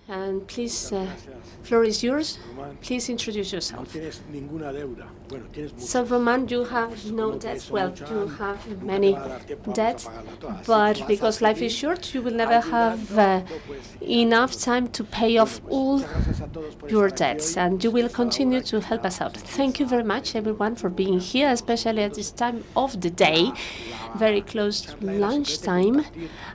And please, floor is yours. Please introduce yourself. So, Roman, you have no debts. Well, you have many debts, but because life is short, you will never have enough time to pay off all your debts, and you will continue to help us out. Thank you very much, everyone, for being here, especially at this time of the day, very close to lunchtime.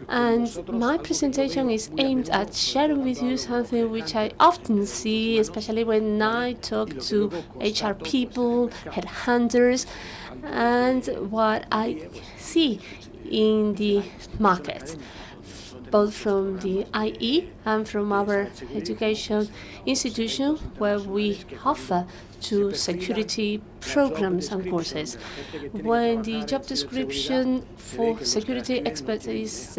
And my presentation is aimed at sharing with you something which I often see, especially when I talk to HR people, headhunters, and what I see in the market, both from the IE and from our education institution, where we offer to security programs and courses. When the job description for security experts is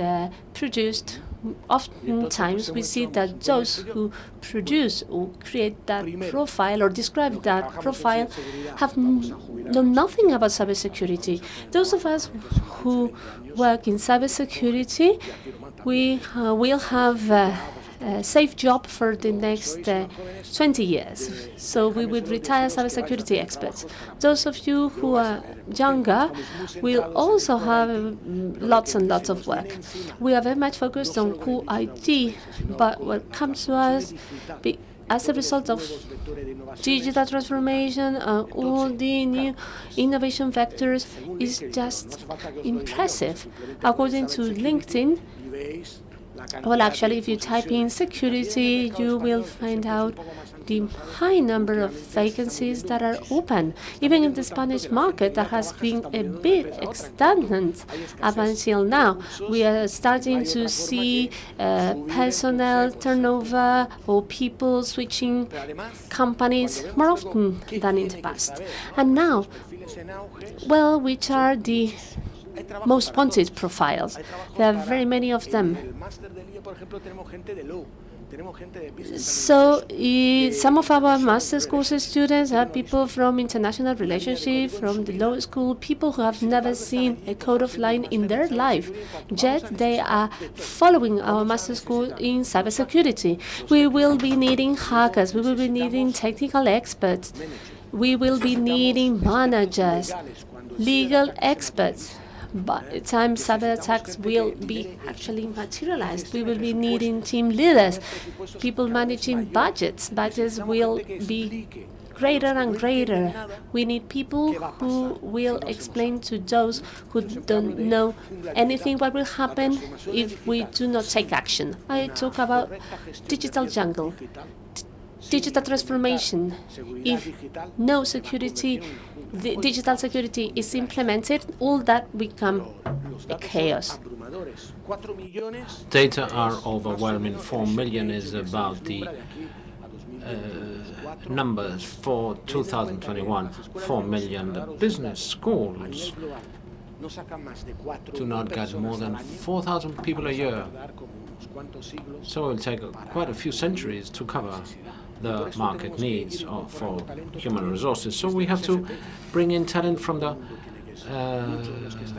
produced, oftentimes we see that those who produce or create that profile or describe that profile have known nothing about cybersecurity. Those of us who work in cybersecurity, we will have a safe job for the next 20 years. So we will retire cybersecurity experts. Those of you who are younger will also have lots and lots of work. We are very much focused on core IT, but what comes to us as a result of digital transformation and all the new innovation vectors is just impressive. According to LinkedIn, well, actually, if you type in security, you will find out the high number of vacancies that are open. Even in the Spanish market, that has been a bit stagnant up until now. We are starting to see personnel turnover or people switching companies more often than in the past. And now, well, which are the most wanted profiles? There are very many of them. So some of our master's courses students are people from international relationship, from the law school, people who have never seen a code of line in their life, yet they are following our master's course in cybersecurity. We will be needing hackers, we will be needing technical experts, we will be needing managers, legal experts. By the time cyber attacks will be actually materialized, we will be needing team leaders, people managing budgets. Budgets will be greater and greater. We need people who will explain to those who don't know anything what will happen if we do not take action. I talk about digital jungle, digital transformation. If no security, the digital security is implemented, all that become a chaos. Data are overwhelming. 4 million is about the numbers for 2021. 4 million. The business schools do not get more than 4,000 people a year. So it will take quite a few centuries to cover the market needs for human resources. So we have to bring in talent from the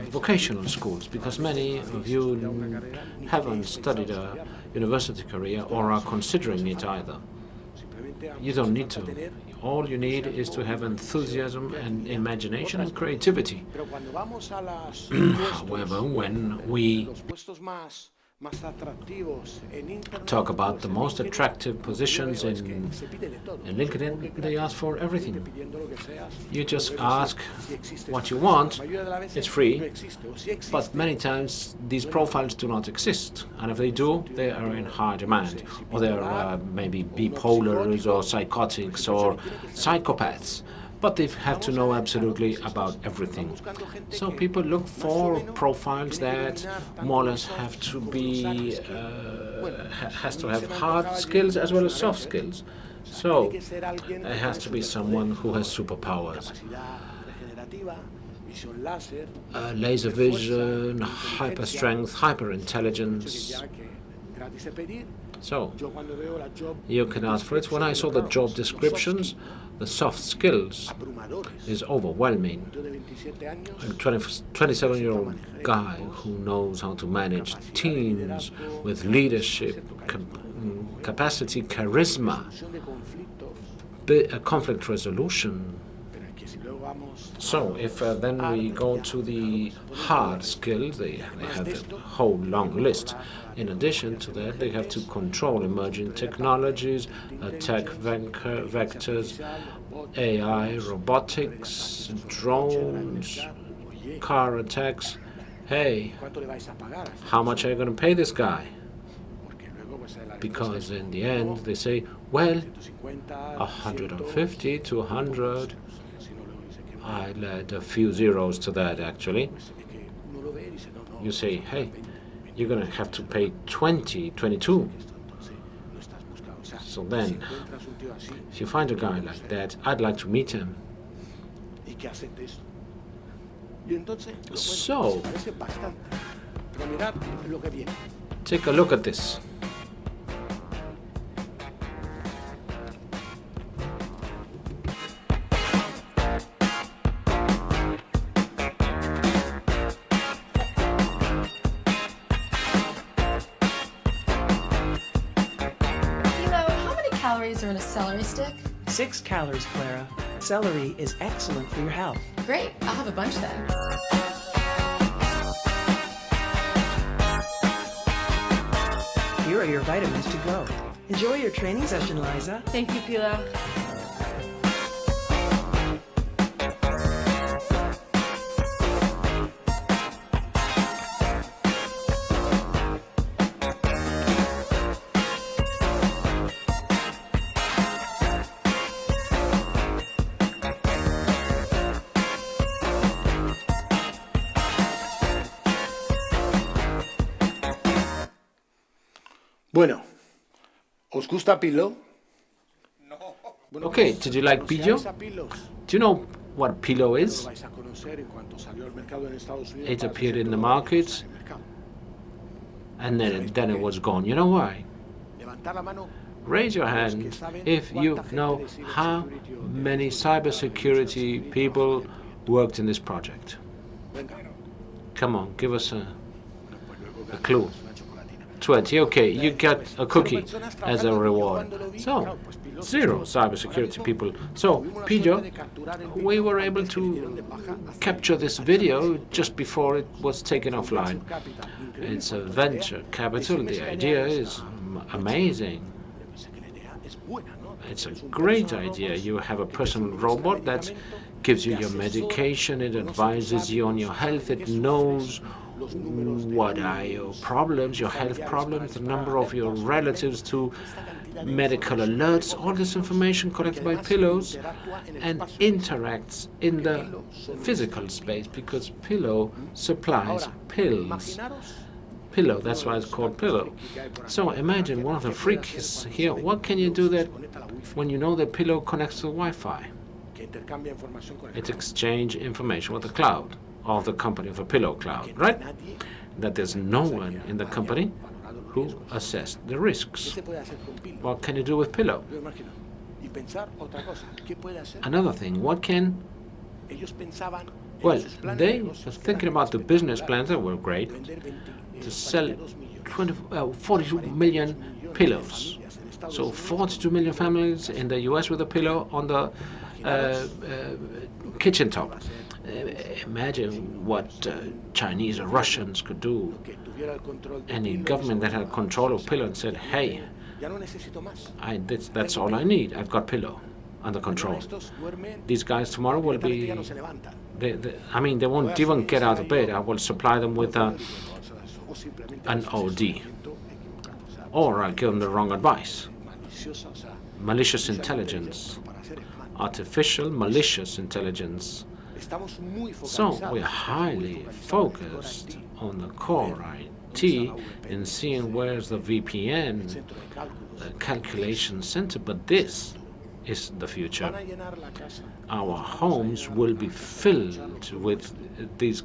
vocational schools, because many of you haven't studied a university career or are considering it either. You don't need to. All you need is to have enthusiasm and imagination and creativity. However, when we talk about the most attractive positions in LinkedIn, they ask for everything. You just ask what you want, it's free, but many times these profiles do not exist, and if they do, they are in high demand, or they are maybe bipolars or psychotics or psychopaths. But they have to know absolutely about everything. So people look for profiles that more or less have to be, has to have hard skills as well as soft skills. So it has to be someone who has superpowers. Laser vision, hyper strength, hyper intelligence. So you can ask for it. When I saw the job descriptions, the soft skills is overwhelming. A 27-year-old guy who knows how to manage teams with leadership capacity, charisma, conflict resolution. So if then we go to the hard skills, they have a whole long list. In addition to that, they have to control emerging technologies, attack vectors, AI, robotics, drones, car attacks. Hey, how much are you going to pay this guy? Because in the end, they say, well, 150 to 100. I'll add a few zeros to that, actually. You say, hey, you're going to have to pay 20, 22. So then, if you find a guy like that, I'd like to meet him. So, take a look at this. Calories are in a celery stick? 6 calories, Clara. Celery is excellent for your health. Great, I'll have a bunch then. Here are your vitamins to go. Enjoy your training session, Liza. Thank you, Pilar. Bueno, ¿os gusta Pillow? Okay, did you like pillow? Do you know what pillow is? It appeared in the market, and then it was gone. You know why? Raise your hand if you know how many cybersecurity people worked in this project. Come on, give us a clue. 20. Okay, you get a cookie as a reward. So, 0 cybersecurity people. So, Pedro, we were able to capture this video just before it was taken offline. It's a venture capital. The idea is amazing. It's a great idea. You have a personal robot that gives you your medication, it advises you on your health, it knows what are your problems, your health problems, the number of your relatives to medical alerts, all this information collected by Pillows and interacts in the physical space because Pillow supplies pills. Pillow, that's why it's called Pillow. So imagine one of the freaks here, what can you do that when you know that Pillow connects to Wi-Fi? It exchanges information with the cloud of the company, of a Pillow cloud, right? That there's no one in the company who assessed the risks. What can you do with Pillow? Another thing, what can... Well, they were thinking about the business plans that were great, to sell 42 million pillows. So 42 million families in the US with a pillow on the kitchen top. Imagine what Chinese or Russians could do. Any government that had control of Pillow and said, hey, that's all I need. I've got Pillow under control. These guys tomorrow will be... they won't even get out of bed. I will supply them with an OD. Or I'll give them the wrong advice. Malicious intelligence. Artificial malicious intelligence. So we're highly focused on the core IT in seeing where's the VPN, the calculation center, but this is the future. Our homes will be filled with these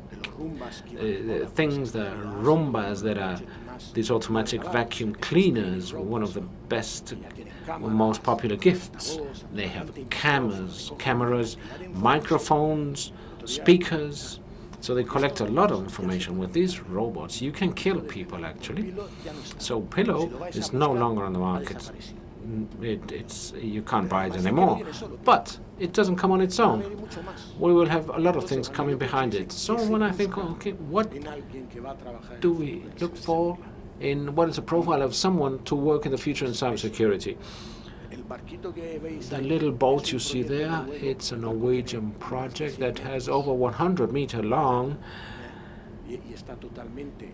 things, the Roombas that are these automatic vacuum cleaners, one of the best, most popular gifts. They have cameras, microphones, speakers, So they collect a lot of information. With these robots, you can kill people, actually. So Pillow is no longer on the market. You can't buy it anymore. But it doesn't come on its own. We will have a lot of things coming behind it. So when I think, okay, what do we look for in what is a profile of someone to work in the future in cybersecurity? The little boat you see there, it's a Norwegian project that has over 100 meters long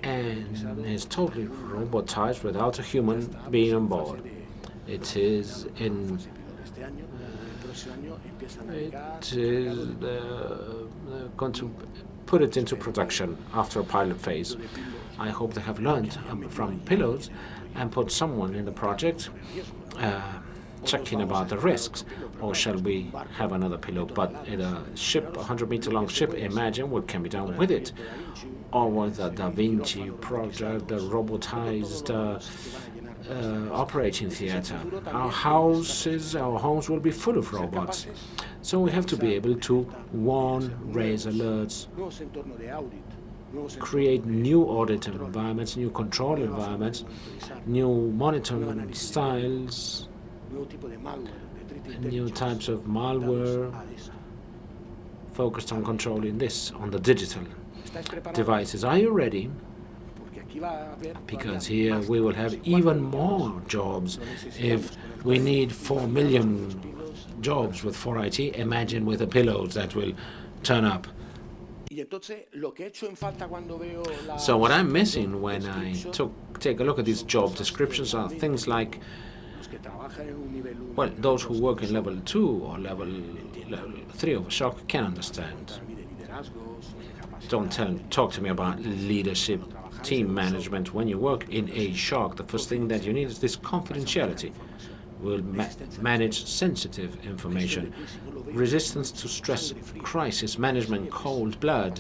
and is totally robotized without a human being on board. It is going to put it into production after a pilot phase. I hope they have learned from Pillows and put someone in the project checking about the risks. Or shall we have another Pillow, but in a ship, a 100-meter long ship? Imagine what can be done with it. Or with the Da Vinci project, the robotized operating theater. Our homes will be full of robots. So we have to be able to warn, raise alerts, create new audit environments, new control environments, new monitoring styles, new types of malware focused on controlling this on the digital devices. Are you ready? Because here we will have even more jobs. If we need 4 million jobs with 4IT, imagine with the Pillows that will turn up. So what I'm missing when I take a look at these job descriptions are things like, well, those who work in level 2 or level 3 of a SOC can understand. Don't talk to me about leadership, team management. When you work in a SOC, the first thing that you need is this confidentiality. We'll manage sensitive information, resistance to stress, crisis management, cold blood.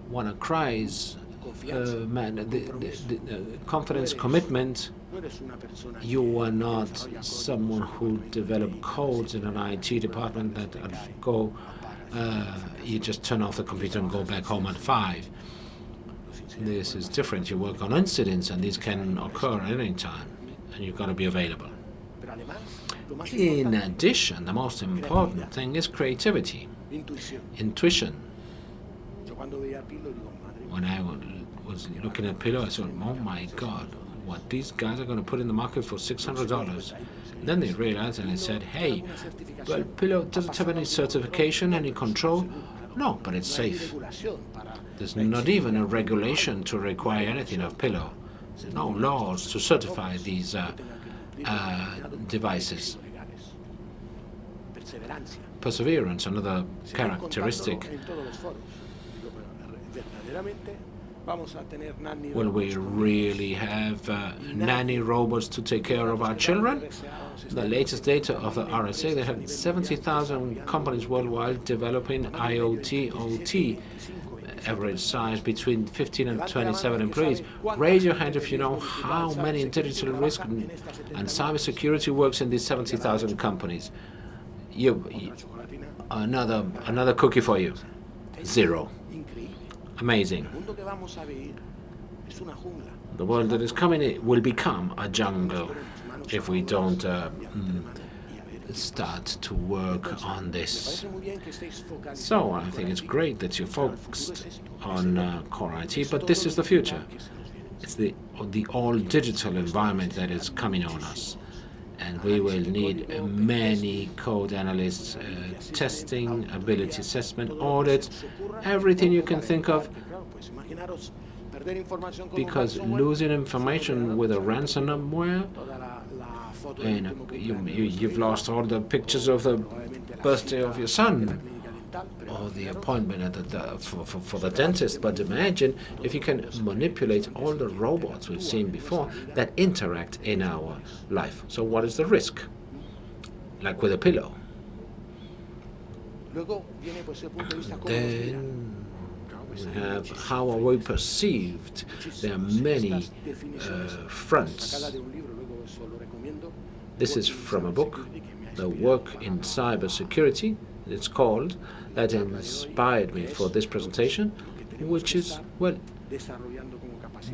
When a cries, the confidence commitment, you are not someone who developed codes in an IT department that you just turn off the computer and go back home at 5. This is different. You work on incidents, and these can occur at any time, and you've got to be available. In addition, the most important thing is creativity, intuition. When I was looking at Pillow, I thought, oh my God, what these guys are going to put in the market for $600. Then they realized and they said, hey, well, Pillow doesn't have any certification, any control. No, but it's safe. There's not even a regulation to require anything of Pillow. No laws to certify these devices. Perseverance, another characteristic. Will we really have nanny robots to take care of our children? The latest data of the RSA, they have 70,000 companies worldwide developing IoT, OT, average size between 15 and 27 employees. Raise your hand if you know how many digital risk and cybersecurity works in these 70,000 companies. Another cookie for you. 0. Amazing. The world that is coming will become a jungle if we don't start to work on this. So I think it's great that you're focused on core IT, but this is the future. It's the all-digital environment that is coming on us. And we will need many code analysts, testing, ability assessment, audits, everything you can think of. Because losing information with a ransomware, you've lost all the pictures of the birthday of your son or the appointment for the dentist. But imagine if you can manipulate all the robots we've seen before that interact in our life. So what is the risk? Like with a Pillow. Then we have how are we perceived. There are many fronts. This is from a book, The Work in Cybersecurity. it's called, that inspired me for this presentation, which is, well,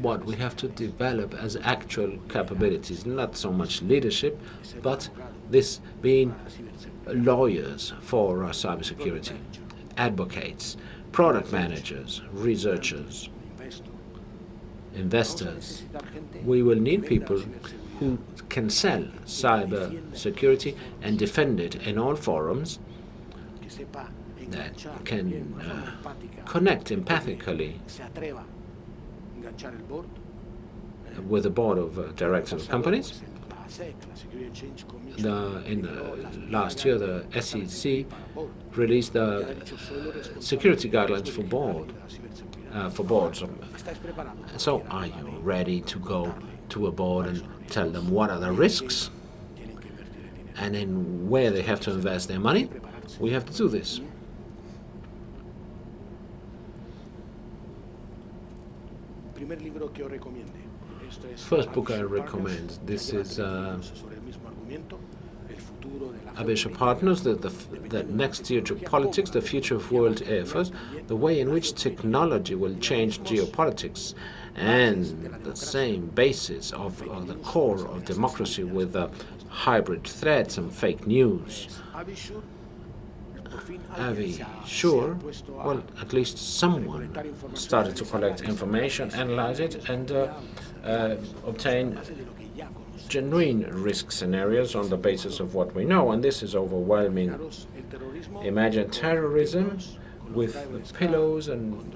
what we have to develop as actual capabilities, not so much leadership, but this being lawyers for cybersecurity, advocates, product managers, researchers, investors. We will need people who can sell cybersecurity and defend it in all forums, that can connect empathically with the board of directors of companies. Last year, the SEC released the security guidelines for boards. So, are you ready to go to a board and tell them what are the risks and then where they have to invest their money? We have to do this. First book I recommend. This is Abisha Partners, the next geopolitics, the future of world affairs, the way in which technology will change geopolitics, and the same basis of the core of democracy with hybrid threats and fake news. Avi Sure, well, at least someone started to collect information, analyze it, and obtain genuine risk scenarios on the basis of what we know, and this is overwhelming. Imagine terrorism with pillows and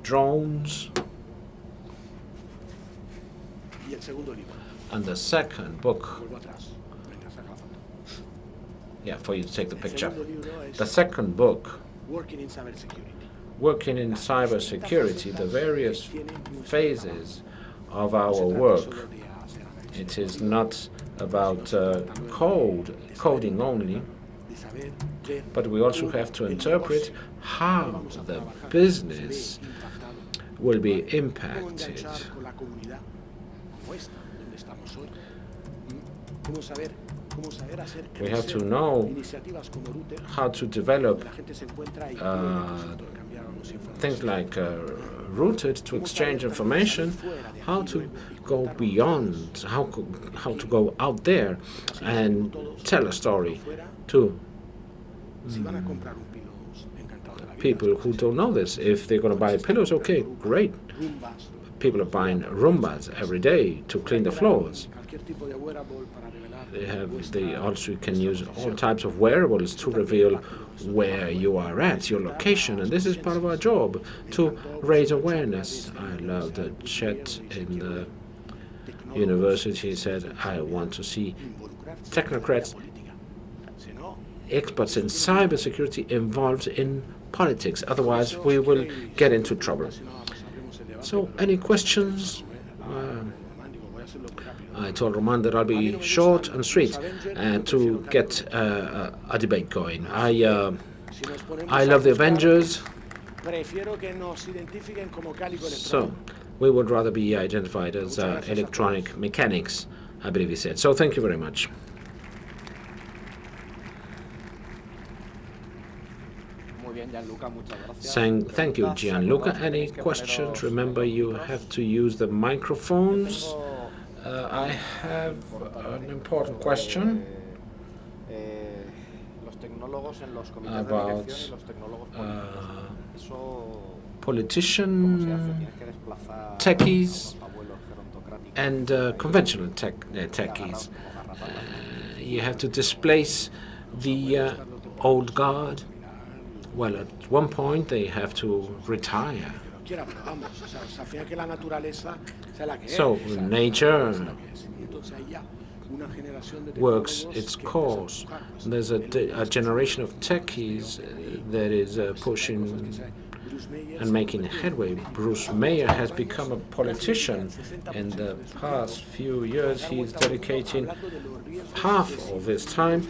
drones. And the second book, yeah, for you to take the picture. The second book, Working in Cybersecurity, the various phases of our work. It is not about coding only, but we also have to interpret how the business will be impacted. We have to know how to develop things like Rooted to exchange information, how to go beyond, how to go out there and tell a story to people who don't know this. If they're going to buy pillows, okay, great. People are buying Roombas every day to clean the floors. They also can use all types of wearables to reveal where you are at, your location, and this is part of our job, to raise awareness. I love the chat in the university said, I want to see technocrats, experts in cybersecurity involved in politics, otherwise we will get into trouble. So, any questions? I told Roman that I'll be short and sweet to get a debate going. I love the Avengers, so we would rather be identified as electronic mechanics, I believe he said. So thank you very much. Thank you, Gianluca. Any questions? Remember, you have to use the microphones. I have an important question about politician techies and conventional techies. You have to displace the old guard. Well, at one point they have to retire. So nature works its course. There's a generation of techies that is pushing and making headway. Bruce Mayer has become a politician. In the past few years, he's dedicating half of his time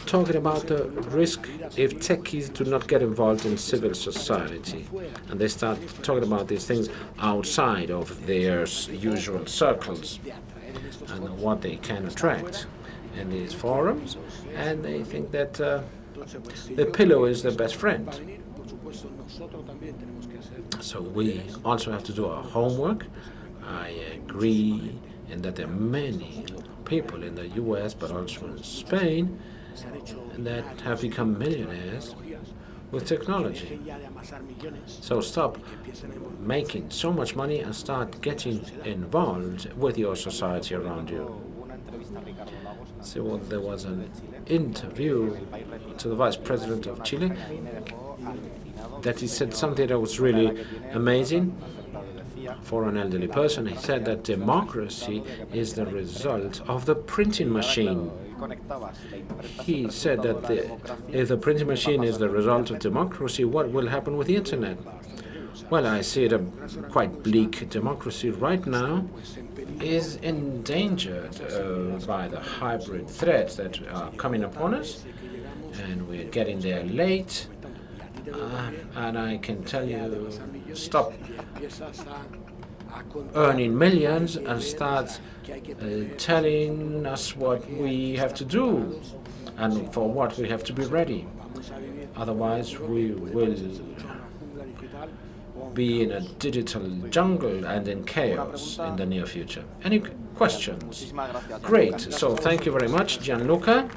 talking about the risk if techies do not get involved in civil society. And they start talking about these things outside of their usual circles and what they can attract in these forums. And they think that The pillow is the best friend. So we also have to do our homework. I agree in that there are many people in the US, but also in Spain, that have become millionaires with technology. So stop making so much money and start getting involved with your society around you. So there was an interview to the Vice President of Chile that he said something that was really amazing for an elderly person. He said that democracy is the result of the printing machine. He said that if the printing machine is the result of democracy, what will happen with the internet? Well, I see it a quite bleak. Democracy right now is endangered by the hybrid threats that are coming upon us, and we're getting there late. And I can tell you, stop earning millions and start telling us what we have to do and for what we have to be ready. Otherwise, we will be in a digital jungle and in chaos in the near future. Any questions? Great. So thank you very much, Gianluca.